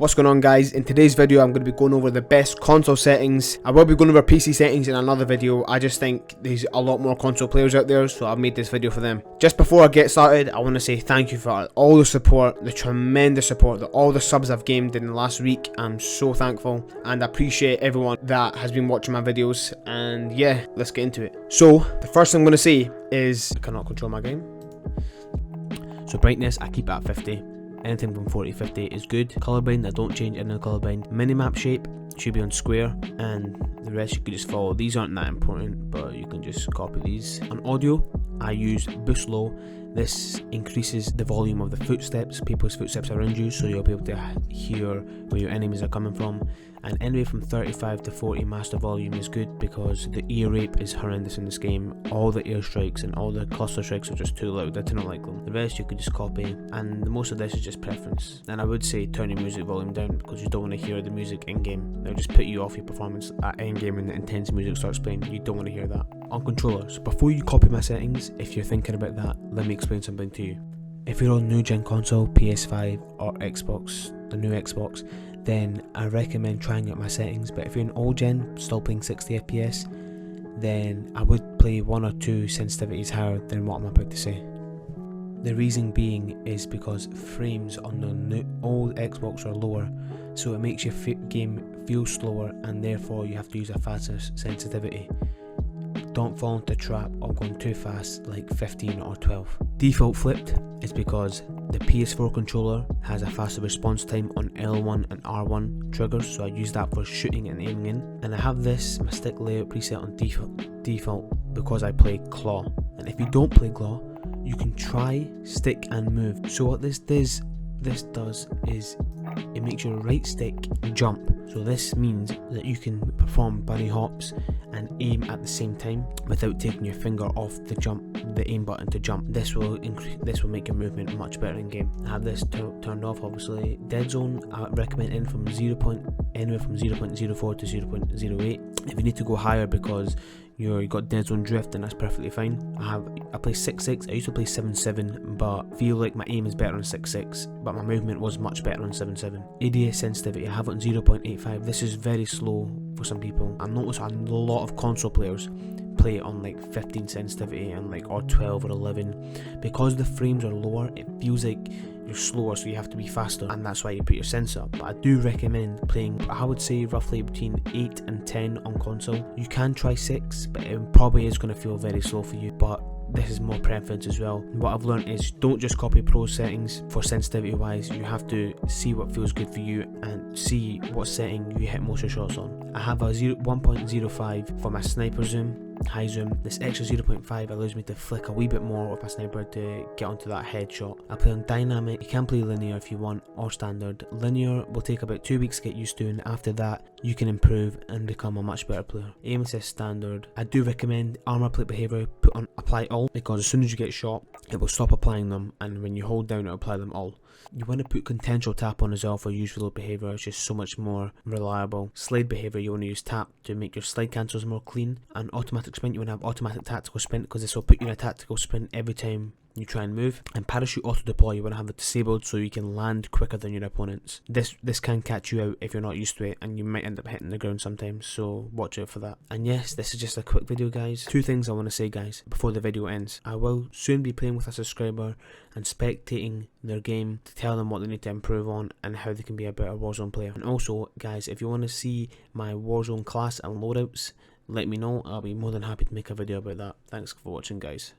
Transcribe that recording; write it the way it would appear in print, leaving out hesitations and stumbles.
What's going on, guys? In today's video I'm going to be going over the best console settings. I will be going over PC settings in another video. I just think there's a lot more console players out there, so I've made this video for them. Just before I get started, I want to say thank you for all the support, the tremendous support, all the subs I've gained in the last week. I'm so thankful and I appreciate everyone that has been watching my videos. And yeah, let's get into it. So the first thing I'm going to say is I cannot control my game. So brightness, I keep it at 50. Anything from 40 to 50 is good. Colorblind, I don't change any colorblind. Minimap shape should be on square, and the rest you can just follow. These aren't that important, but you can just copy these. On audio, I use boost low. This increases the volume of the footsteps, people's footsteps around you, so you'll be able to hear where your enemies are coming from. And anywhere from 35 to 40 master volume is good because the ear rape is horrendous in this game. All the airstrikes and all the cluster strikes are just too loud. I do not like them. The rest you could just copy, and most of this is just preference. And I would say turn your music volume down because you don't want to hear the music in game. They'll just put you off your performance at end game when the intense music starts playing. You don't want to hear that. On controllers, before you copy my settings, if you're thinking about that, let me explain something to you. If you're on new gen console, PS5 or Xbox, the new Xbox, then I recommend trying out my settings. But if you're in old gen, still playing 60 FPS, then I would play one or two sensitivities higher than what I'm about to say. The reason being is because frames on the new old Xbox are lower, so it makes your game feel slower, and therefore you have to use a faster sensitivity. Don't fall into the trap of going too fast like 15 or 12. Default flipped is because the PS4 controller has a faster response time on L1 and R1 triggers, so I use that for shooting and aiming in. And I have this, my stick layout preset on default because I play claw. And if you don't play claw, you can try stick and move. So what this does is it makes your right stick jump. So this means that you can perform bunny hops and aim at the same time without taking your finger off the aim button to jump. This will make your movement much better in game. I have this turned off, obviously. Dead zone, I recommend anywhere from 0.04 to 0.08. If you need to go higher because you got dead zone drift, then that's perfectly fine. I play 6.6. I used to play 7.7, but feel like my aim is better on 6.6, but my movement was much better on 7.7. ADS sensitivity, I have it on 0.85. This is very slow for some people. I notice a lot of console players play it on like 15 sensitivity and or 12 or 11. Because the frames are lower, it feels like you're slower, so you have to be faster, and that's why you put your sensor. But I do recommend playing, I would say roughly between 8 and 10 on console. You can try 6, but it probably is going to feel very slow for you, but this is more preference as well. What I've learned is don't just copy pro settings for sensitivity wise. You have to see what feels good for you and see what setting you hit most of your shots on. I have a 1.05 for my sniper zoom, high zoom. This extra 0.5 allows me to flick a wee bit more with my sniper to get onto that headshot. I play on dynamic. You can play linear if you want, or standard. Linear will take about 2 weeks to get used to, and after that you can improve and become a much better player. Aim assist standard. I do recommend armor plate behavior put on apply all, because as soon as you get shot it will stop applying them, and when you hold down it will apply them all. You want to put contential tap on as well for use reload behavior. It's just so much more reliable. Slide behavior, you want to use tap to make your slide cancels more clean. And automatic sprint, you want to have automatic tactical sprint because this will put you in a tactical sprint every time you try and move. And parachute auto deploy, you want to have it disabled so you can land quicker than your opponents. This can catch you out if you're not used to it, and you might end up hitting the ground sometimes, so watch out for that. And yes, this is just a quick video, guys. 2 things I want to say, guys, before the video ends. I will soon be playing with a subscriber and spectating their game to tell them what they need to improve on and how they can be a better Warzone player. And also, guys, if you want to see my Warzone class and loadouts, let me know. I'll be more than happy to make a video about that. Thanks for watching, guys.